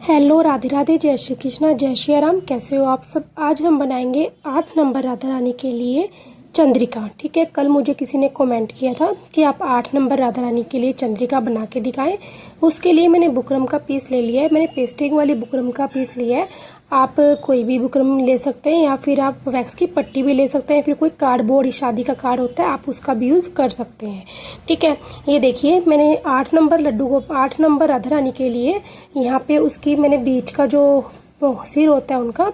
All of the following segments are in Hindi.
हेलो, राधे राधे, जय श्री कृष्णा, जय श्री राम। कैसे हो आप सब। आज हम बनाएंगे 8 नंबर राधा रानी के लिए चंद्रिका। ठीक है, कल मुझे किसी ने कमेंट किया था कि आप 8 नंबर राधा रानी के लिए चंद्रिका बना के दिखाएं। उसके लिए मैंने बुकरम का पीस ले लिया है। मैंने पेस्टिंग वाली बुकरम का पीस लिया है। आप कोई भी बुकरम ले सकते हैं या फिर आप वैक्स की पट्टी भी ले सकते हैं, फिर कोई कार्डबोर्ड शादी का कार्ड होता है आप उसका भी यूज़ कर सकते हैं। ठीक है, ये देखिए मैंने 8 नंबर लड्डू को 8 नंबर राधा रानी के लिए यहाँ पे उसकी मैंने बीच का जो सिर होता है उनका,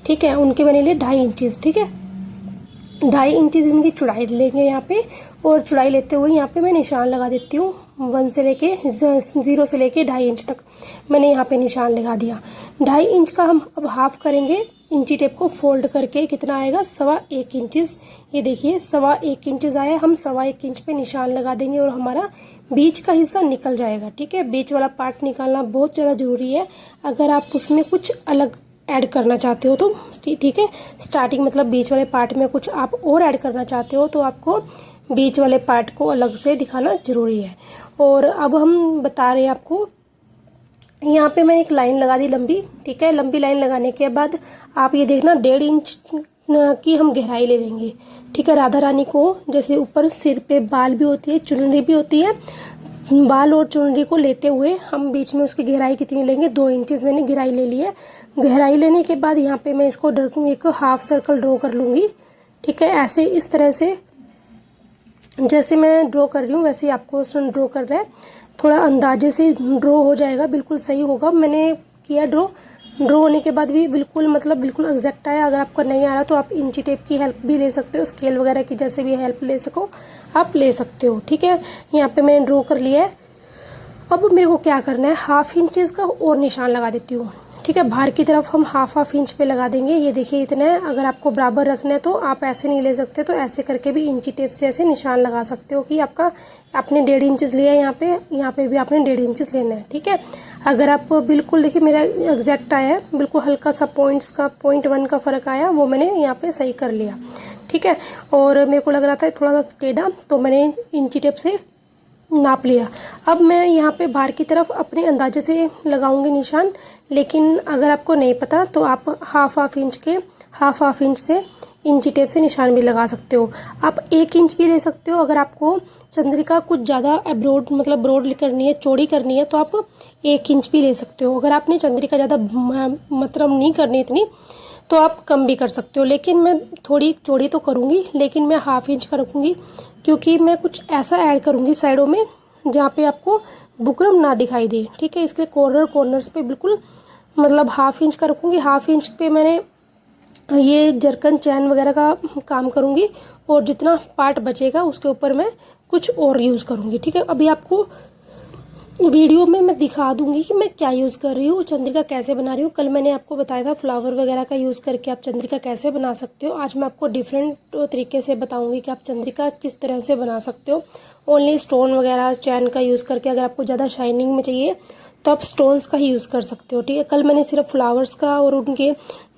ठीक है, उनके मैंने लिए 2.5 इंचज़। ठीक है, 2.5 इंचज़ इनकी चौड़ाई लेंगे यहाँ पे, और चौड़ाई लेते हुए यहाँ पे मैं निशान लगा देती हूँ 0 से लेके 2.5 इंच तक मैंने यहाँ पे निशान लगा दिया। 2.5 इंच का हम अब हाफ करेंगे। इंची टेप को फोल्ड करके कितना आएगा 1.25 इंचज़। ये देखिए 1.25 इंचज़ आया। हम 1.25 इंच पे निशान लगा देंगे और हमारा बीच का हिस्सा निकल जाएगा। ठीक है, बीच वाला पार्ट निकालना बहुत ज़्यादा ज़रूरी है। अगर आप उसमें कुछ अलग ऐड करना चाहते हो तो ठीक है, स्टार्टिंग मतलब बीच वाले पार्ट में कुछ आप और ऐड करना चाहते हो तो आपको बीच वाले पार्ट को अलग से दिखाना ज़रूरी है। और अब हम बता रहे हैं आपको, यहाँ पे मैं एक लाइन लगा दी लंबी। ठीक है, लंबी लाइन लगाने के बाद आप ये देखना 1.5 इंच की हम गहराई ले लेंगे। ठीक है, राधा रानी को जैसे ऊपर सिर पे बाल भी होती है, चुनरी भी होती है, बाल और चुनरी को लेते हुए हम बीच में उसकी गहराई कितनी लेंगे 2 इंचज़ मैंने गहराई ले ली है। गहराई लेने के बाद यहाँ पे मैं इसको एक हाफ सर्कल ड्रॉ कर लूँगी। ठीक है, ऐसे इस तरह से जैसे मैं ड्रॉ कर रही हूँ वैसे ही आपको ड्रॉ कर रहा है। थोड़ा अंदाजे से ड्रॉ हो जाएगा, बिल्कुल सही होगा। मैंने किया ड्रॉ होने के बाद भी बिल्कुल मतलब बिल्कुल एग्जैक्ट आया। अगर आपको नहीं आ रहा तो आप इंची टेप की हेल्प भी ले सकते हो, स्केल वगैरह की जैसे भी हेल्प ले सको आप ले सकते हो। ठीक है, यहाँ पे मैंने ड्रॉ कर लिया है। अब मेरे को क्या करना है, 1/2 इंचज़ का और निशान लगा देती हूँ। ठीक है, बाहर की तरफ हम हाफ इंच पे लगा देंगे। ये देखिए इतना है। अगर आपको बराबर रखना है तो आप ऐसे नहीं ले सकते, तो ऐसे करके भी इंची टेप से ऐसे निशान लगा सकते हो कि आपका आपने 1.5 इंचज़ लिया है यहाँ पे भी आपने 1.5 इंचज़ लेना है। ठीक है, अगर आप बिल्कुल देखिए मेरा एग्जैक्ट आया है, बिल्कुल हल्का सा 0.1 का फ़र्क आया, वो मैंने यहाँ पे सही कर लिया। ठीक है, और मेरे को लग रहा था थोड़ा सा टेढ़ा तो मैंने इंची टेप से नाप लिया। अब मैं यहाँ पे बाहर की तरफ अपने अंदाजे से लगाऊंगी निशान, लेकिन अगर आपको नहीं पता तो आप हाफ इंच से इंची टेप से निशान भी लगा सकते हो। आप 1 इंच भी ले सकते हो। अगर आपको चंद्रिका कुछ ज़्यादा ब्रॉड मतलब ब्रॉड करनी है, चौड़ी करनी है, तो आप 1 इंच भी ले सकते हो। अगर आपने चंद्रिका ज़्यादा मतलब नहीं करनी इतनी तो आप कम भी कर सकते हो, लेकिन मैं थोड़ी चौड़ी तो करूँगी, लेकिन मैं 1/2 इंच का रखूँगी क्योंकि मैं कुछ ऐसा ऐड करूँगी साइडों में जहाँ पे आपको बुकरम ना दिखाई दे। ठीक है, इसके कॉर्नर्स पे बिल्कुल मतलब 1/2 इंच का रखूँगी। 1/2 इंच पे मैंने ये जरकन चैन वगैरह का काम करूँगी और जितना पार्ट बचेगा उसके ऊपर मैं कुछ और यूज़ करूँगी। ठीक है, अभी आपको वीडियो में मैं दिखा दूंगी कि मैं क्या यूज़ कर रही हूँ, चंद्रिका कैसे बना रही हूँ। कल मैंने आपको बताया था फ्लावर वगैरह का यूज़ करके आप चंद्रिका कैसे बना सकते हो। आज मैं आपको डिफरेंट तरीके से बताऊंगी कि आप चंद्रिका किस तरह से बना सकते हो। ओनली स्टोन वगैरह चैन का यूज़ करके, अगर आपको ज़्यादा शाइनिंग में चाहिए तो आप स्टोन्स का ही यूज़ कर सकते हो। ठीक है, कल मैंने सिर्फ फ्लावर्स का और उनके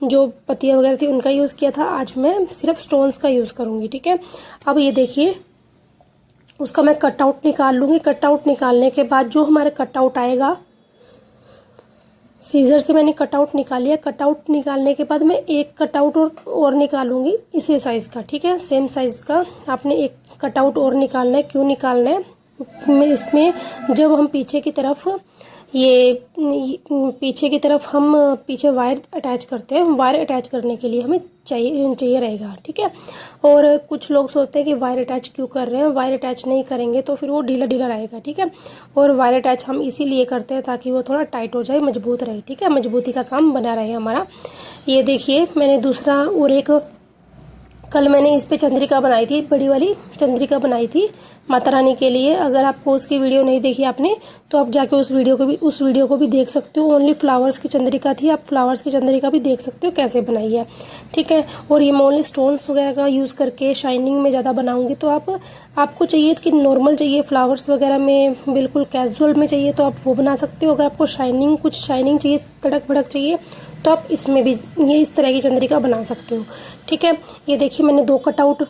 जो पत्तियाँ वगैरह थी उनका यूज़ किया था, आज मैं सिर्फ स्टोन्स का यूज़ करूँगी। ठीक है, अब ये देखिए उसका मैं कटआउट निकाल लूँगी। कटआउट निकालने के बाद जो हमारे कटआउट आएगा, सीजर से मैंने कटआउट निकाल लिया। कटआउट निकालने के बाद मैं एक कटआउट और निकालूंगी इसी साइज़ का। ठीक है, सेम साइज़ का आपने एक कटआउट और निकालना है। क्यों निकालना है, इसमें जब हम पीछे की तरफ हम पीछे वायर अटैच करते हैं, वायर अटैच करने के लिए हमें चाहिए रहेगा। ठीक है, और कुछ लोग सोचते हैं कि वायर अटैच क्यों कर रहे हैं, वायर अटैच नहीं करेंगे तो फिर वो ढीला ढीला रहेगा। ठीक है, और वायर अटैच हम इसीलिए करते हैं ताकि वो थोड़ा टाइट हो जाए, मजबूत रहे। ठीक है, मजबूती का काम बना रहे हमारा। ये देखिए मैंने दूसरा और एक कल मैंने इस पे चंद्रिका बनाई थी, बड़ी वाली चंद्रिका बनाई थी माता रानी के लिए। अगर आपको उसकी वीडियो नहीं देखी आपने तो आप जाके उस वीडियो को भी देख सकते हो। ओनली फ्लावर्स की चंद्रिका थी, आप फ्लावर्स की चंद्रिका भी देख सकते हो कैसे बनाई है। ठीक है, और ये मैं ओनली स्टोन्स वगैरह का यूज़ करके शाइनिंग में ज़्यादा बनाऊंगी। तो आपको चाहिए कि नॉर्मल चाहिए, फ्लावर्स वगैरह में बिल्कुल कैजुअल में चाहिए तो आप वो बना सकते हो। अगर आपको कुछ शाइनिंग चाहिए, तड़क भड़क चाहिए, तो आप इसमें भी ये इस तरह की चंद्रिका बना सकते हो। ठीक है, ये देखिए मैंने 2 कटआउट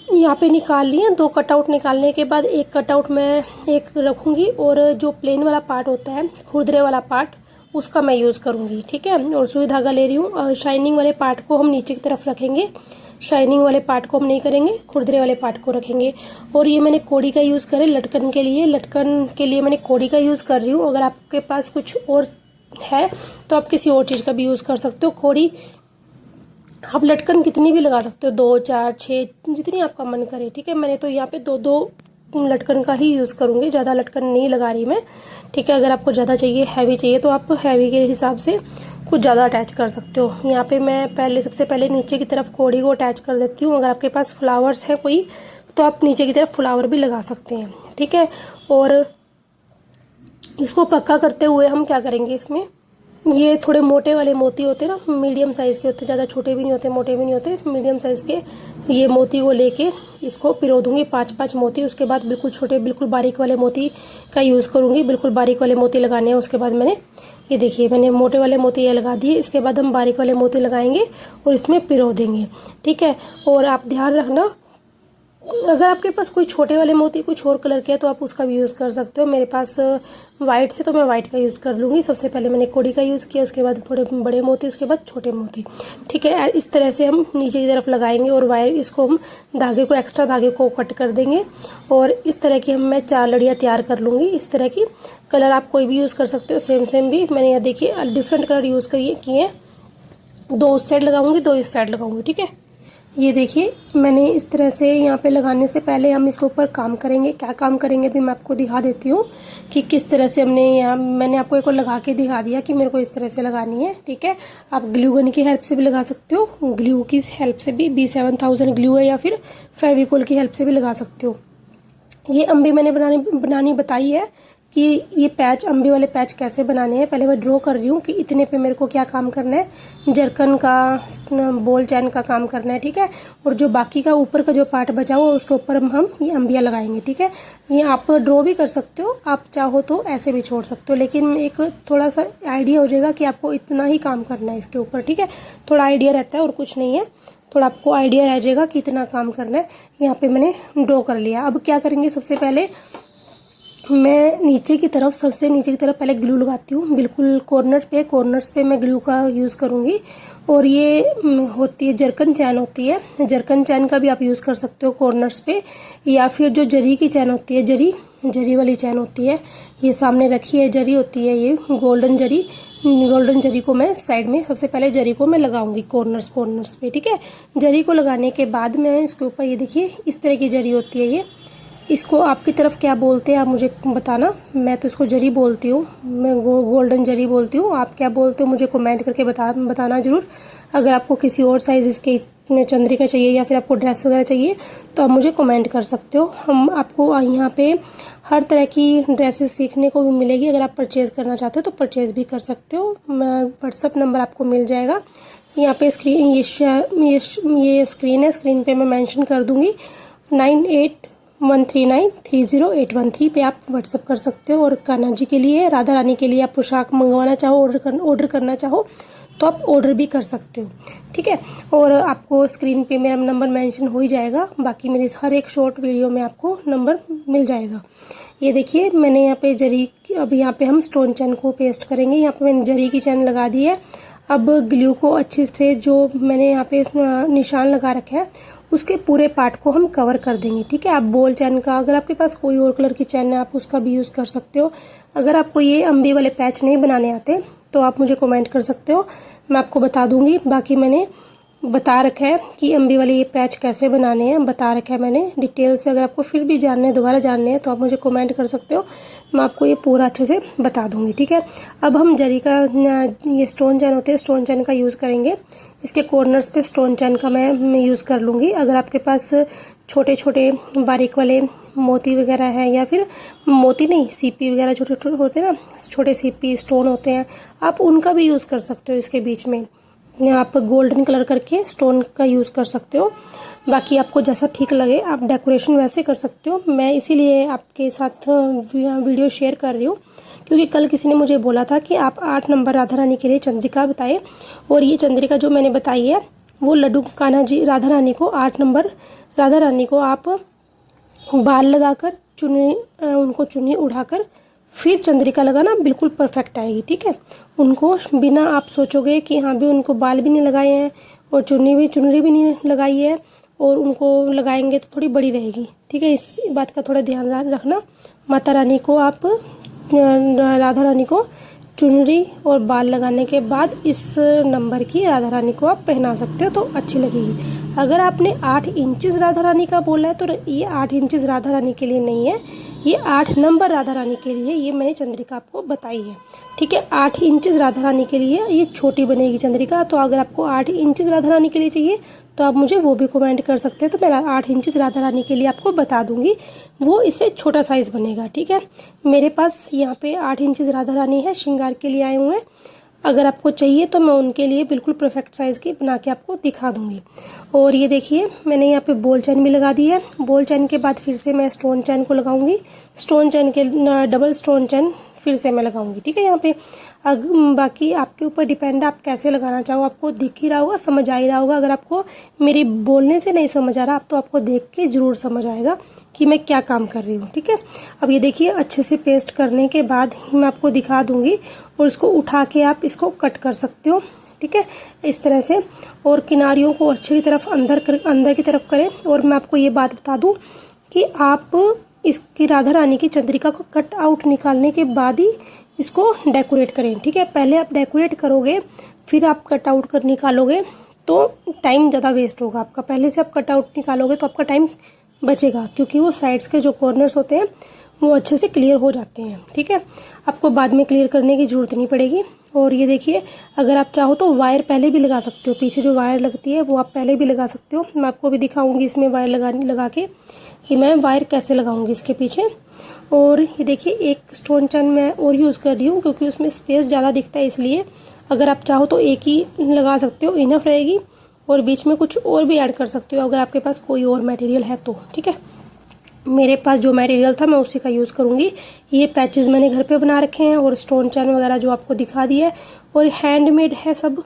यहाँ पे निकाल लिए। 2 कटआउट निकालने के बाद एक कटआउट मैं एक रखूँगी और जो प्लेन वाला पार्ट होता है, खुरदरे वाला पार्ट, उसका मैं यूज़ करूँगी, ठीक है। और सुई धागा ले रही हूँ और शाइनिंग वाले पार्ट को हम नीचे की तरफ रखेंगे, शाइनिंग वाले पार्ट को हम नहीं करेंगे, खुरदरे वाले पार्ट को रखेंगे। और ये मैंने कोड़ी का यूज़ करे लटकन के लिए मैंने कोड़ी का यूज़ कर रही हूँ। अगर आपके पास कुछ और है तो आप किसी और चीज़ का भी यूज़ कर सकते हो। खोड़ी आप लटकन कितनी भी लगा सकते हो, 2 4 6 जितनी आपका मन करे, ठीक है। मैंने तो यहाँ पे 2 लटकन का ही यूज़ करूँगी, ज़्यादा लटकन नहीं लगा रही मैं, ठीक है। अगर आपको ज़्यादा चाहिए, हैवी चाहिए, तो आप हैवी के हिसाब से कुछ ज़्यादा अटैच कर सकते हो। यहाँ पे मैं सबसे पहले नीचे की तरफ कोड़ी को अटैच कर देती हूँ। अगर आपके पास फ्लावर्स है कोई तो आप नीचे की तरफ फ्लावर भी लगा सकते हैं, ठीक है। और इसको पक्का करते हुए हम क्या करेंगे, इसमें ये थोड़े मोटे वाले मोती होते हैं ना, मीडियम साइज़ के होते हैं, ज़्यादा छोटे भी नहीं होते, मोटे भी नहीं होते, मीडियम साइज़ के, ये मोती को लेके इसको पिरो दूँगी 5-5 मोती। उसके बाद बिल्कुल छोटे बिल्कुल बारीक वाले मोती का यूज़ करूँगी, बिल्कुल बारीक वाले मोती लगाने हैं। उसके बाद ये देखिए मैंने मोटे वाले मोती ये लगा दिए। इसके बाद हम बारीक वाले मोती लगाएंगे और इसमें पिरो देंगे, ठीक है। और आप ध्यान रखना, अगर आपके पास कोई छोटे वाले मोती कुछ और कलर के है तो आप उसका भी यूज़ कर सकते हो। मेरे पास वाइट थे तो मैं वाइट का यूज़ कर लूँगी। सबसे पहले मैंने कोड़ी का यूज़ किया, उसके बाद थोड़े बड़े मोती, उसके बाद छोटे मोती, ठीक है। इस तरह से हम नीचे की तरफ लगाएंगे और इसको हम एक्स्ट्रा धागे को कट कर देंगे। और इस तरह की मैं 4 लड़ियाँ तैयार कर लूँगी। इस तरह की कलर आप कोई भी यूज़ कर सकते हो, सेम भी। मैंने यहाँ देखिए डिफरेंट कलर यूज़ किए, 2 उस साइड लगाऊंगी, 2 इस साइड लगाऊंगी, ठीक है। ये देखिए मैंने इस तरह से यहाँ पे लगाने से पहले हम इसके ऊपर काम करेंगे। क्या काम करेंगे भी मैं आपको दिखा देती हूँ कि किस तरह से मैंने आपको एक और लगा के दिखा दिया कि मेरे को इस तरह से लगानी है, ठीक है। आप ग्लू गन की हेल्प से भी लगा सकते हो, ग्लू की हेल्प से भी, B7000 ग्लू है, या फिर फेविकोल की हेल्प से भी लगा सकते हो। ये अम्बी मैंने बनानी बताई है कि ये पैच, अम्बी वाले पैच कैसे बनाने हैं। पहले मैं ड्रॉ कर रही हूँ कि इतने पे मेरे को क्या काम करना है, जरकन का, बॉल चैन का काम करना है, ठीक है। और जो बाकी का ऊपर का जो पार्ट बचा हुआ उसके ऊपर हम ये अम्बियाँ लगाएंगे, ठीक है। ये आप ड्रॉ भी कर सकते हो, आप चाहो तो ऐसे भी छोड़ सकते हो, लेकिन एक थोड़ा सा आइडिया हो जाएगा कि आपको इतना ही काम करना है इसके ऊपर, ठीक है। थोड़ा आइडिया रहता है और कुछ नहीं है, थोड़ा आपको आइडिया रह जाएगा कि इतना काम करना है। यहाँ पे मैंने ड्रॉ कर लिया। अब क्या करेंगे, सबसे पहले मैं सबसे नीचे की तरफ पहले ग्लू लगाती हूँ, बिल्कुल कॉर्नर्स पे मैं ग्लू का यूज़ करूँगी। और ये होती है जरकन चैन होती है, जरकन चैन का भी आप यूज़ कर सकते हो कॉर्नर्स पे, या फिर जो जरी की चैन होती है, जरी वाली चैन होती है, ये सामने रखी है, जरी होती है, ये गोल्डन जरी को मैं साइड में, सबसे पहले जरी को मैं लगाऊंगी कॉर्नर्स पे, ठीक है। जरी को लगाने के बाद मैं इसके ऊपर, ये देखिए इस तरह की जरी होती है, ये इसको आपकी तरफ क्या बोलते हैं आप मुझे बताना। मैं तो इसको जरी बोलती हूँ, मैं गोल्डन जरी बोलती हूँ। आप क्या बोलते हो मुझे कमेंट करके बताना ज़रूर। अगर आपको किसी और साइज़ इसके चंद्रिका चाहिए या फिर आपको ड्रेस वगैरह चाहिए तो आप मुझे कमेंट कर सकते हो। हम आपको यहाँ पे हर तरह की ड्रेसेस सीखने को भी मिलेगी। अगर आप परचेज़ करना चाहते हो तो परचेज़ भी कर सकते हो। व्हाट्सअप नंबर आपको मिल जाएगा यहाँ पे। ये स्क्रीन है, स्क्रीन पे मैं मेंशन कर दूँगी 9813930813 पे आप व्हाट्सअप कर सकते हो। और कान्हा जी के लिए, राधा रानी के लिए आप पोशाक मंगवाना चाहो, ऑर्डर करना चाहो तो आप ऑर्डर भी कर सकते हो, ठीक है। और आपको स्क्रीन पे मेरा नंबर मेंशन हो ही जाएगा, बाकी मेरे हर एक शॉर्ट वीडियो में आपको नंबर मिल जाएगा। ये देखिए मैंने यहाँ पे अब यहाँ पे हम स्टोन चैन को पेस्ट करेंगे। यहाँ पे मैंने जरी की चैन लगा दी है। अब ग्लू को अच्छे से, जो मैंने यहाँ पे निशान लगा रखा है, उसके पूरे पार्ट को हम कवर कर देंगे, ठीक है। आप बॉल चैन का, अगर आपके पास कोई और कलर की चैन है आप उसका भी यूज़ कर सकते हो। अगर आपको ये अम्बी वाले पैच नहीं बनाने आते तो आप मुझे कमेंट कर सकते हो, मैं आपको बता दूंगी। बाकी मैंने बता रखा है कि अम्बी वाले ये पैच कैसे बनाने हैं, बता रखा है मैंने डिटेल से। अगर आपको फिर भी दोबारा जानने हैं तो आप मुझे कमेंट कर सकते हो, मैं आपको ये पूरा अच्छे से बता दूंगी, ठीक है। अब हम जरी का, ये स्टोन चैन होते हैं, स्टोन चैन का यूज़ करेंगे। इसके कॉर्नर्स पे स्टोन चैन का मैं यूज़ कर लूँगी। अगर आपके पास छोटे छोटे बारीक वाले मोती वगैरह है, या फिर मोती नहीं, सीपी वगैरह छोटे छोटे होते हैं ना, छोटे सीपी स्टोन होते हैं, आप उनका भी यूज़ कर सकते हो। इसके बीच में आप गोल्डन कलर करके स्टोन का यूज़ कर सकते हो। बाकी आपको जैसा ठीक लगे आप डेकोरेशन वैसे कर सकते हो। मैं इसीलिए आपके साथ वीडियो शेयर कर रही हूँ, क्योंकि कल किसी ने मुझे बोला था कि आप 8 नंबर राधा रानी के लिए चंद्रिका बताएं। और ये चंद्रिका जो मैंने बताई है वो लड्डू कान्हा जी, राधा रानी को 8 नंबर राधा रानी को आप बाल लगाकर, उनको चुन्नी उड़ाकर फिर चंद्रिका लगाना बिल्कुल परफेक्ट आएगी। ठीक है, उनको बिना आप सोचोगे कि हाँ भी उनको बाल भी नहीं लगाए हैं और चुनरी भी नहीं लगाई है और उनको लगाएंगे तो थोड़ी बड़ी रहेगी। ठीक है, इस बात का थोड़ा ध्यान रखना। माता रानी को आप राधा रानी को चुनरी और बाल लगाने के बाद इस नंबर की राधा रानी को आप पहना सकते हो तो अच्छी लगेगी। अगर आपने 8 इंचेस राधा रानी का बोला है तो ये 8 इंचेस राधा रानी के लिए नहीं है, ये 8 नंबर राधा रानी के लिए, ये मैंने चंद्रिका आपको बताई है। ठीक है, 8 इंचेस राधा रानी के लिए ये छोटी बनेगी चंद्रिका। तो अगर आपको 8 इंचेस राधा रानी के लिए चाहिए तो आप मुझे वो भी कमेंट कर सकते हैं, तो मैं 8 इंचेस राधा रानी के लिए आपको बता दूंगी, वो इससे छोटा साइज़ बनेगा। ठीक है, मेरे पास यहाँ पे 8 इंचेस राधा रानी है, श्रृंगार के लिए आए हुए हैं। अगर आपको चाहिए तो मैं उनके लिए बिल्कुल परफेक्ट साइज़ की बना के आपको दिखा दूंगी। और ये देखिए मैंने यहाँ पे बॉल चैन भी लगा दी है। बॉल चैन के बाद फिर से मैं स्टोन चैन को लगाऊंगी। स्टोन चैन के डबल स्टोन चैन फिर से मैं लगाऊंगी। ठीक है, यहाँ पे बाकी आपके ऊपर डिपेंड है आप कैसे लगाना चाहो। आपको दिख ही रहा होगा, समझ आ ही रहा होगा। अगर आपको मेरी बोलने से नहीं समझ आ रहा तो आपको देख के ज़रूर समझ आएगा कि मैं क्या काम कर रही हूँ। ठीक है, अब ये देखिए अच्छे से पेस्ट करने के बाद ही मैं आपको दिखा दूँगी और इसको उठा के आप इसको कट कर सकते हो। ठीक है, इस तरह से, और किनारियों को अच्छे की तरफ अंदर की तरफ करें। और मैं आपको ये बात बता दूँ कि आप इसकी राधा रानी की चंद्रिका को कट आउट निकालने के बाद ही इसको डेकोरेट करें। ठीक है, पहले आप डेकोरेट करोगे फिर आप कट आउट कर निकालोगे तो टाइम ज़्यादा वेस्ट होगा आपका। पहले से आप कट आउट निकालोगे तो आपका टाइम बचेगा, क्योंकि वो साइड्स के जो कॉर्नर्स होते हैं वो अच्छे से क्लियर हो जाते हैं। ठीक है, आपको बाद में क्लियर करने की ज़रूरत नहीं पड़ेगी। और ये देखिए अगर आप चाहो तो वायर पहले भी लगा सकते हो, पीछे जो वायर लगती है वो आप पहले भी लगा सकते हो। मैं आपको भी दिखाऊंगी इसमें वायर लगा के कि मैं वायर कैसे लगाऊंगी इसके पीछे। और ये देखिए एक स्टोन चैन मैं और यूज़ कर रही हूँ क्योंकि उसमें स्पेस ज़्यादा दिखता है, इसलिए अगर आप चाहो तो एक ही लगा सकते हो, इनफ रहेगी। और बीच में कुछ और भी ऐड कर सकते हो अगर आपके पास कोई और मटेरियल है तो। ठीक है, मेरे पास जो मटेरियल था मैं उसी का यूज़ करूँगी। ये पैचेस मैंने घर पे बना रखे हैं और स्टोन चैन वगैरह जो आपको दिखा दिया है, और हैंडमेड है सब।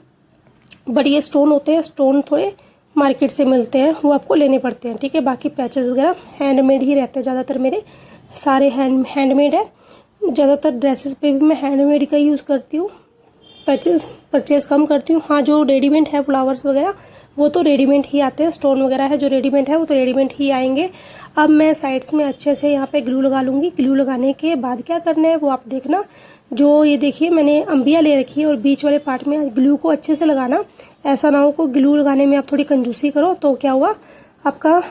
बढ़िया स्टोन होते हैं, स्टोन थोड़े मार्केट से मिलते हैं वो आपको लेने पड़ते हैं। ठीक है, बाकी पैचेस वगैरह हैंडमेड ही रहते हैं ज़्यादातर, मेरे सारे हैंडमेड है। ज़्यादातर ड्रेसेस पे भी मैं हैंडमेड का यूज़ करती हूँ, पैचेस परचेज़ कम करती हूँ। हाँ, जो रेडीमेड है फ्लावर्स वगैरह वो तो रेडीमेड ही आते हैं, स्टोन वगैरह है जो रेडीमेड है वो तो रेडीमेड ही आएंगे। अब मैं साइड्स में अच्छे से यहाँ पे ग्लू लगा लूँगी। ग्लू लगाने के बाद क्या करना है वो आप देखना। जो ये देखिए मैंने अंबिया ले रखी है और बीच वाले पार्ट में ग्लू को अच्छे से लगाना। ऐसा ना हो को ग्लू लगाने में आप थोड़ी कंजूसी करो तो क्या हुआ, आपका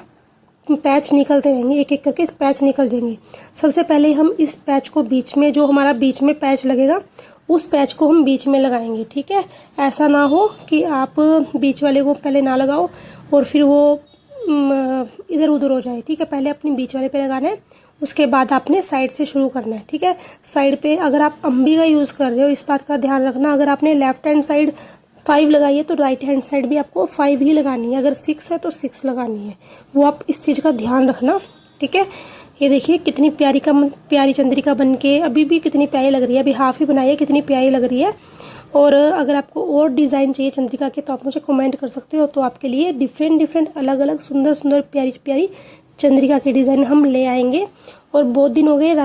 पैच निकलते रहेंगे, एक एक करके पैच निकल जाएंगे। सबसे पहले हम इस पैच को बीच में, जो हमारा बीच में पैच लगेगा उस पैच को हम बीच में लगाएंगे। ठीक है, ऐसा ना हो कि आप बीच वाले को पहले ना लगाओ और फिर वो इधर उधर हो जाए। ठीक है, पहले अपने बीच वाले पे लगाना है, उसके बाद आपने साइड से शुरू करना है। ठीक है, साइड पे अगर आप अंबी का यूज़ कर रहे हो इस बात का ध्यान रखना, अगर आपने लेफ्ट हैंड साइड 5 लगाई है तो राइट हैंड साइड भी आपको 5 ही लगानी है। अगर 6 है तो 6 लगानी है, वो आप इस चीज़ का ध्यान रखना। ठीक है, ये देखिए कितनी प्यारी चंद्रिका बन के अभी भी कितनी प्यारी लग रही है। अभी हाफ ही बनाई है, कितनी प्यारी लग रही है। और अगर आपको और डिज़ाइन चाहिए चंद्रिका के तो आप मुझे कमेंट कर सकते हो, तो आपके लिए डिफरेंट अलग अलग सुंदर प्यारी चंद्रिका की डिज़ाइन हम ले आएंगे। और बहुत दिन हो गए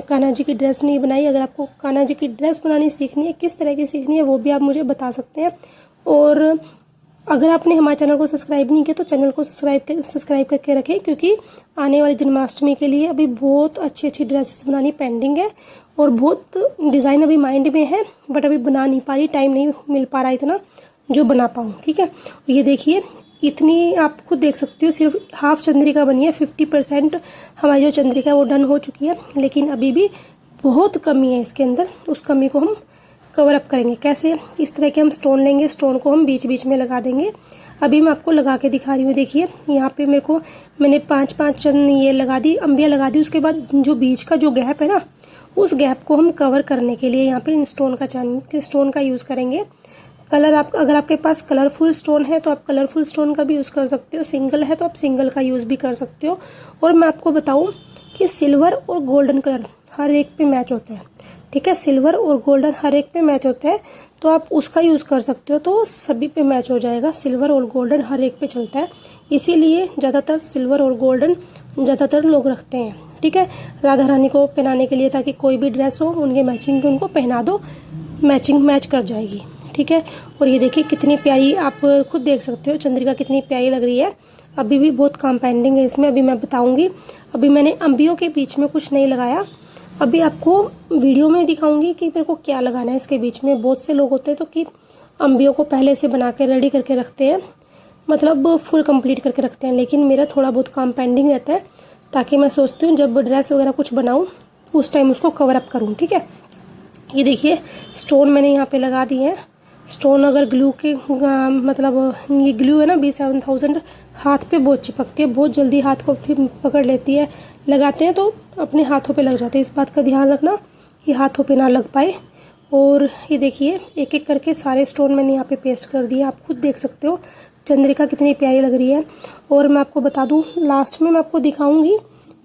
कान्हा जी की ड्रेस नहीं बनाई। अगर आपको कान्हा जी की ड्रेस बनानी सीखनी है, किस तरह की सीखनी है, वो भी आप मुझे बता सकते हैं। और अगर आपने हमारे चैनल को सब्सक्राइब नहीं किया तो चैनल को सब्सक्राइब करके रखें, क्योंकि आने वाली जन्माष्टमी के लिए अभी बहुत अच्छी ड्रेसेस बनानी पेंडिंग है और बहुत डिज़ाइन अभी माइंड में है, बट अभी बना नहीं पा रही, टाइम नहीं मिल पा रहा इतना जो बना पाऊँ। ठीक है, ये देखिए इतनी आप खुद देख सकते हो, सिर्फ हाफ चंद्रिका बनी है। 50% हमारी जो चंद्रिका है वो डन हो चुकी है, लेकिन अभी भी बहुत कमी है इसके अंदर। उस कमी को हम कवर अप करेंगे कैसे, इस तरह के हम स्टोन लेंगे, स्टोन को हम बीच बीच में लगा देंगे। अभी मैं आपको लगा के दिखा रही हूँ। देखिए यहाँ पे मैंने 5 चंद ये लगा दी, अंबिया लगा दी। उसके बाद जो बीच का जो गैप है ना, उस गैप को हम कवर करने के लिए यहाँ पे स्टोन का यूज़ करेंगे। कलर अगर आपके पास कलरफुल स्टोन है तो आप कलरफुल स्टोन का भी यूज़ कर सकते हो, सिंगल है तो आप सिंगल का यूज़ भी कर सकते हो। और मैं आपको बताऊँ कि सिल्वर और गोल्डन कलर हर एक पे मैच होता है। ठीक है, सिल्वर और गोल्डन हर एक पे मैच होता है, तो आप उसका यूज़ कर सकते हो, तो सभी पे मैच हो जाएगा। सिल्वर और गोल्डन हर एक पे चलता है, इसीलिए ज़्यादातर सिल्वर और गोल्डन ज़्यादातर लोग रखते हैं। ठीक है, राधा रानी को पहनाने के लिए, ताकि कोई भी ड्रेस हो उनके मैचिंग की उनको पहना दो, मैचिंग मैच कर जाएगी। ठीक है, और ये देखिए कितनी प्यारी, आप खुद देख सकते हो चंद्रिका कितनी प्यारी लग रही है। अभी भी बहुत काम पेंडिंग है इसमें, अभी मैं बताऊंगी। अभी मैंने अंबियों के बीच में कुछ नहीं लगाया, अभी आपको वीडियो में दिखाऊंगी कि मेरे को क्या लगाना है इसके बीच में। बहुत से लोग होते हैं तो कि अंबियों को पहले से बना के रेडी करके रखते हैं, मतलब फुल कंप्लीट करके रखते हैं, लेकिन मेरा थोड़ा बहुत काम पेंडिंग रहता है, ताकि मैं सोचती हूँ जब ड्रेस वगैरह कुछ बनाऊँ उस टाइम उसको कवर अप करूँ। ठीक है, ये देखिए स्टोन मैंने यहाँ पे लगा दिए हैं। स्टोन अगर ग्लू के मतलब ये ग्लू है ना B7000, हाथ पे बहुत चिपकती है, बहुत जल्दी हाथ को फिर पकड़ लेती है, लगाते हैं तो अपने हाथों पे लग जाते हैं। इस बात का ध्यान रखना कि हाथों पे ना लग पाए। और ये देखिए एक एक करके सारे स्टोन मैंने यहाँ पे पेस्ट कर दिए, आप खुद देख सकते हो चंद्रिका कितनी प्यारी लग रही है। और मैं आपको बता दूँ, लास्ट में मैं आपको दिखाऊँगी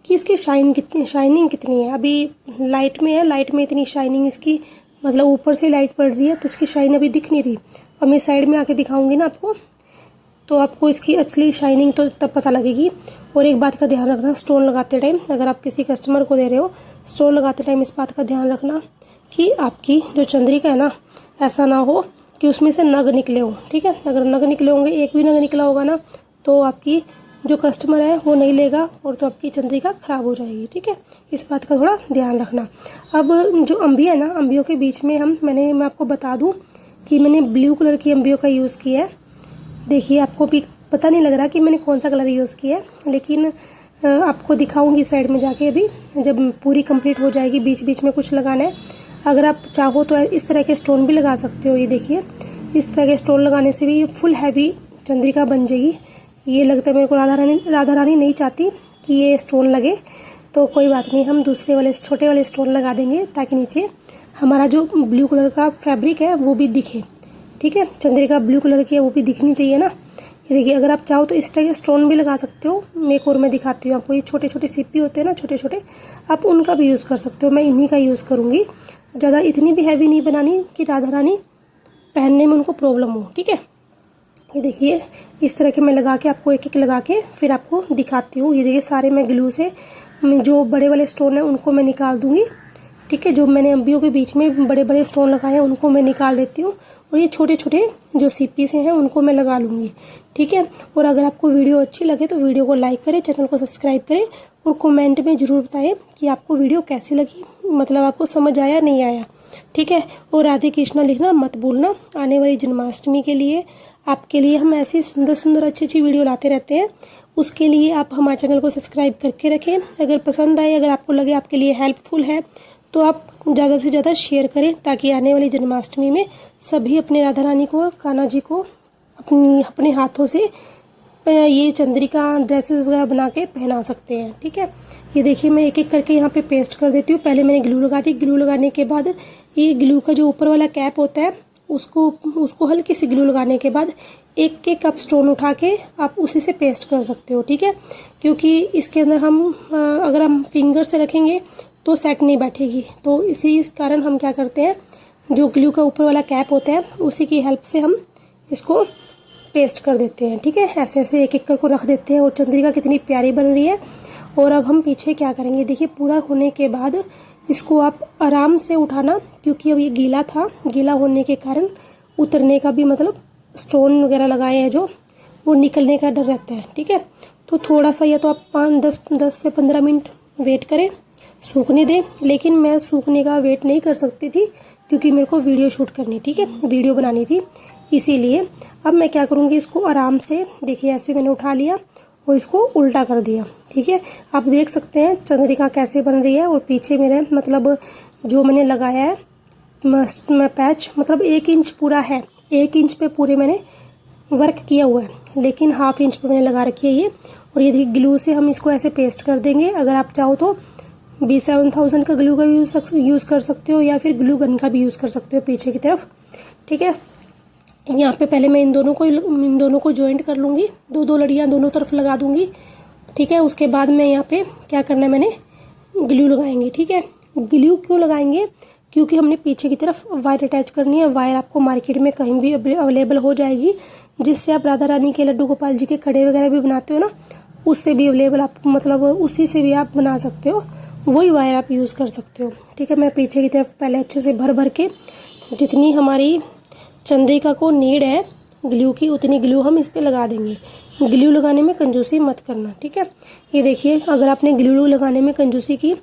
कि इसकी शाइनिंग कितनी है। अभी लाइट में है, लाइट में इतनी शाइनिंग इसकी, मतलब ऊपर से लाइट पड़ रही है तो इसकी शाइन अभी दिख नहीं रही। और मैं साइड में आके दिखाऊंगी ना आपको, तो आपको इसकी असली शाइनिंग तो तब पता लगेगी। और एक बात का ध्यान रखना, स्टोन लगाते टाइम, अगर आप किसी कस्टमर को दे रहे हो स्टोन लगाते टाइम, इस बात का ध्यान रखना कि आपकी जो चंद्रिका है ना, ऐसा ना हो कि उसमें से नग निकले हो। ठीक है, अगर नग निकले होंगे, एक भी नग निकला होगा ना, तो आपकी जो कस्टमर है वो नहीं लेगा और तो आपकी चंद्रिका ख़राब हो जाएगी। ठीक है, इस बात का थोड़ा ध्यान रखना। अब जो अंबी है ना, अंबियों के बीच में मैं आपको बता दूं कि मैंने ब्लू कलर की अंबियों का यूज़ किया है। देखिए आपको भी पता नहीं लग रहा कि मैंने कौन सा कलर यूज़ किया है, लेकिन आपको दिखाऊंगी साइड में जाके, अभी जब पूरी कंप्लीट हो जाएगी। बीच बीच में कुछ लगाना है, अगर आप चाहो तो इस तरह के स्टोन भी लगा सकते हो। ये देखिए इस तरह के स्टोन लगाने से भी फुल हैवी चंद्रिका बन जाएगी। ये लगता है मेरे को राधा रानी नहीं चाहती कि ये स्टोन लगे, तो कोई बात नहीं, हम दूसरे वाले छोटे वाले स्टोन लगा देंगे, ताकि नीचे हमारा जो ब्लू कलर का फैब्रिक है वो भी दिखे। ठीक है, चंद्रिका ब्लू कलर की है, वो भी दिखनी चाहिए ना। ये देखिए अगर आप चाहो तो इस तरह के स्टोन भी लगा सकते हो। एक और मैं दिखाती हूँ आपको, ये छोटे छोटे सिप्पी होते हैं ना, छोटे छोटे, आप उनका भी यूज़ कर सकते हो। मैं इन्हीं का यूज़ करूँगी, ज़्यादा इतनी भी हैवी नहीं बनानी कि राधा रानी पहनने में उनको प्रॉब्लम हो। ठीक है, ये देखिए इस तरह के मैं लगा के आपको एक एक लगा के फिर आपको दिखाती हूँ। ये देखिए सारे मैं ग्लू से जो बड़े वाले स्टोन हैं उनको मैं निकाल दूँगी। ठीक है, जो मैंने अंबियों के बीच में बड़े बड़े स्टोन लगाए हैं उनको मैं निकाल देती हूँ, और ये छोटे छोटे जो सीपी से हैं उनको मैं लगा लूँगी। ठीक है, और अगर आपको वीडियो अच्छी लगे तो वीडियो को लाइक करें, चैनल को सब्सक्राइब करें, और कमेंट में ज़रूर बताएं कि आपको वीडियो कैसी लगी, मतलब आपको समझ आया नहीं आया। ठीक है, और राधे कृष्णा लिखना मत भूलना। आने वाली जन्माष्टमी के लिए आपके लिए हम ऐसी सुंदर सुंदर अच्छी अच्छी वीडियो लाते रहते हैं, उसके लिए आप हमारे चैनल को सब्सक्राइब करके रखें। अगर पसंद आए, अगर आपको लगे आपके लिए हेल्पफुल है, तो आप ज़्यादा से ज़्यादा शेयर करें, ताकि आने वाली जन्माष्टमी में सभी अपने राधा रानी को, कान्हा जी को अपने हाथों से ये चंद्रिका ड्रेसेस वगैरह बना के पहना सकते हैं। ठीक है, ये देखिए मैं एक एक करके यहाँ पे पेस्ट कर देती हूँ। पहले मैंने ग्लू लगा दी, ग्लू लगाने के बाद ये ग्लू का जो ऊपर वाला कैप होता है उसको हल्की सी ग्लू लगाने के बाद एक एक कप स्टोन उठा के आप उसी से पेस्ट कर सकते हो। ठीक है, क्योंकि इसके अंदर अगर हम फिंगर से रखेंगे तो सेट नहीं बैठेगी, तो इसी कारण हम क्या करते हैं, जो ग्लू का ऊपर वाला कैप होता है उसी की हेल्प से हम इसको पेस्ट कर देते हैं। ठीक है, ऐसे ऐसे एक एक करके रख देते हैं, और चंद्रिका कितनी प्यारी बन रही है। और अब हम पीछे क्या करेंगे, देखिए पूरा होने के बाद इसको आप आराम से उठाना, क्योंकि अब ये गीला था, गीला होने के कारण उतरने का भी, मतलब स्टोन वगैरह लगाए हैं जो, वो निकलने का डर रहता है। ठीक है, तो थोड़ा सा या तो आप 10 से 15 मिनट वेट करें, सूखने दें। लेकिन मैं सूखने का वेट नहीं कर सकती थी, क्योंकि मेरे को वीडियो शूट करनी, ठीक है, वीडियो बनानी थी, इसीलिए अब मैं क्या करूँगी, इसको आराम से, देखिए ऐसे मैंने उठा लिया और इसको उल्टा कर दिया। ठीक है, आप देख सकते हैं चंद्रिका कैसे बन रही है। और पीछे मेरे मतलब जो मैंने लगाया है मैं पैच, मतलब 1 इंच पूरा है, 1 इंच पे पूरे मैंने वर्क किया हुआ है, लेकिन ½ इंच पे मैंने लगा रखी है ये। और ये देखिए ग्लू से हम इसको ऐसे पेस्ट कर देंगे। अगर आप चाहो तो B7000 का ग्लू का भी यूज़ कर सकते हो, या फिर ग्लू गन का भी यूज़ कर सकते हो पीछे की तरफ। ठीक है, यहाँ पे पहले मैं इन दोनों को जॉइंट कर लूँगी, दो लड़ियाँ दोनों तरफ लगा दूँगी। ठीक है, उसके बाद मैं यहाँ पे क्या करना है, मैंने ग्लू लगाएंगे। ठीक है, ग्लू क्यों लगाएंगे, क्योंकि हमने पीछे की तरफ वायर अटैच करनी है। वायर आपको मार्केट में कहीं भी अवेलेबल हो जाएगी, जिससे आप राधा रानी के, लड्डू गोपाल जी के कड़े वगैरह भी बनाते हो ना, उससे भी अवेलेबल आप मतलब उसी से भी आप बना सकते हो, वही वायर आप यूज़ कर सकते हो। ठीक है, मैं पीछे की तरफ पहले अच्छे से भर भर के जितनी हमारी चंद्रिका को नीड है ग्लू की उतनी ग्लू हम इस पर लगा देंगे। ग्लू लगाने में कंजूसी मत करना। ठीक है, ये देखिए अगर आपने ग्लू लगाने में कंजूसी की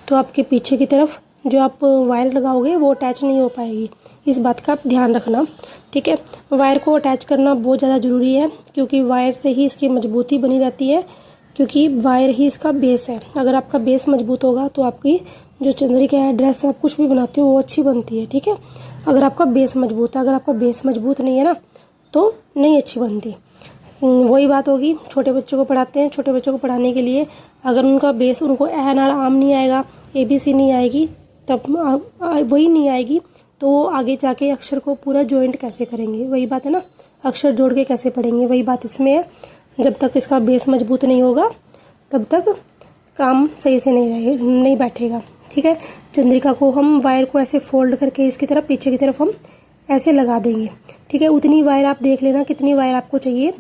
तो आपके पीछे की तरफ जो आप वायर लगाओगे वो अटैच नहीं हो पाएगी, इस बात का आप ध्यान रखना। ठीक है, वायर को अटैच करना बहुत ज़्यादा ज़रूरी है, क्योंकि वायर से ही इसकी मजबूती बनी रहती है, क्योंकि वायर ही इसका बेस है। अगर आपका बेस मजबूत होगा तो आपकी जो चंद्रिका है, ड्रेस आप कुछ भी बनाते हो वो अच्छी बनती है। ठीक है, अगर आपका बेस मजबूत है, अगर आपका बेस मजबूत नहीं है ना तो नहीं अच्छी बनती। वही बात होगी, छोटे बच्चों को पढ़ाते हैं, छोटे बच्चों को पढ़ाने के लिए अगर उनका बेस, उनको एन आर आम नहीं आएगा, ABC नहीं आएगी, तब वही नहीं आएगी तो वो आगे जाके अक्षर को पूरा जॉइंट कैसे करेंगे, वही बात है ना, अक्षर जोड़ के कैसे पढ़ेंगे, वही बात इसमें है। जब तक इसका बेस मजबूत नहीं होगा तब तक काम सही से नहीं बैठेगा। ठीक है, चंद्रिका को हम वायर को ऐसे फोल्ड करके इसकी तरफ पीछे की तरफ हम ऐसे लगा देंगे। ठीक है, उतनी वायर आप देख लेना कितनी वायर आपको चाहिए,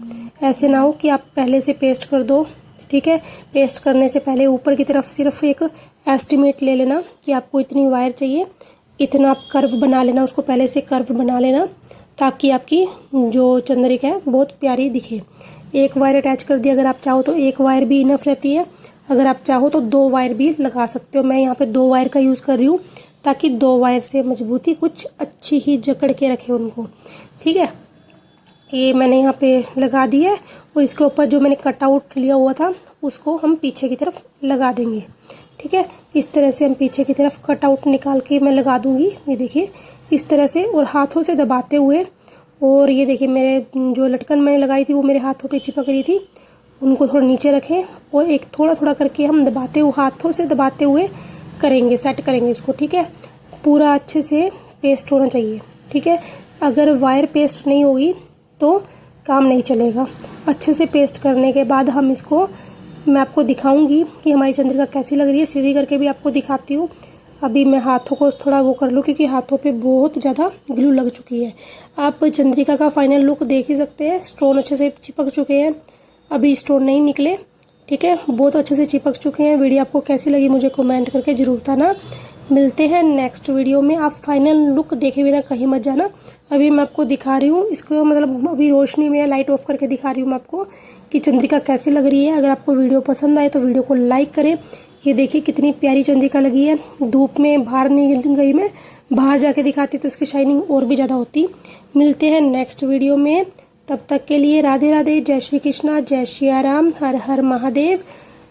ऐसे ना हो कि आप पहले से पेस्ट कर दो। ठीक है, पेस्ट करने से पहले ऊपर की तरफ सिर्फ एक एस्टिमेट ले लेना कि आपको इतनी वायर चाहिए, इतना आप कर्व बना लेना, उसको पहले से कर्व बना लेना ताकि आपकी जो चंद्रिका है बहुत प्यारी दिखे। एक वायर अटैच कर दी, अगर आप चाहो तो एक वायर भी इनफ रहती है, अगर आप चाहो तो 2 वायर भी लगा सकते हो। मैं यहाँ पे 2 वायर का यूज़ कर रही हूँ ताकि 2 वायर से मजबूती कुछ अच्छी ही जकड़ के रखे उनको। ठीक है, ये मैंने यहाँ पे लगा दिया है और इसके ऊपर जो मैंने कटआउट लिया हुआ था उसको हम पीछे की तरफ लगा देंगे। ठीक है, इस तरह से हम पीछे की तरफ कटआउट निकाल के मैं लगा दूँगी, ये देखिए इस तरह से, और हाथों से दबाते हुए। और ये देखिए मेरे जो लटकन मैंने लगाई थी वो मेरे हाथों पे चिपक रही थी, उनको थोड़ा नीचे रखें और एक थोड़ा थोड़ा करके हम दबाते हुए, हाथों से दबाते हुए करेंगे, सेट करेंगे इसको। ठीक है, पूरा अच्छे से पेस्ट होना चाहिए। ठीक है, अगर वायर पेस्ट नहीं होगी तो काम नहीं चलेगा। अच्छे से पेस्ट करने के बाद हम इसको, मैं आपको दिखाऊंगी कि हमारी चंद्रिका कैसी लग रही है, सीधी करके भी आपको दिखाती हूँ। अभी मैं हाथों को थोड़ा वो कर लूँ क्योंकि हाथों पे बहुत ज़्यादा ग्लू लग चुकी है। आप चंद्रिका का फाइनल लुक देख ही सकते हैं, स्टोन अच्छे से चिपक चुके हैं, अभी स्टोन नहीं निकले। ठीक है, बहुत अच्छे से चिपक चुके हैं। वीडियो आपको कैसी लगी मुझे कमेंट करके ज़रूर बताना। मिलते हैं नेक्स्ट वीडियो में। आप फाइनल लुक देखे बिना कहीं मत जाना। अभी मैं आपको दिखा रही हूँ इसको, मतलब अभी रोशनी में लाइट ऑफ करके दिखा रही हूँ मैं आपको कि चंद्रिका कैसी लग रही है। अगर आपको वीडियो पसंद आए तो वीडियो को लाइक करें। ये देखिए कितनी प्यारी चंद्रिका लगी है, धूप में बाहर नहीं गई, मैं बाहर जाके दिखाती तो उसकी शाइनिंग और भी ज़्यादा होती। मिलते हैं नेक्स्ट वीडियो में, तब तक के लिए राधे राधे, जय श्री कृष्णा, जय श्री राम, हर हर महादेव।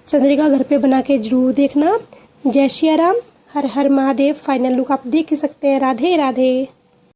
चंद्रिका घर पे बना के जरूर देखना। जय श्री राम, हर हर महादेव। फाइनल लुक आप देख ही सकते हैं। राधे राधे।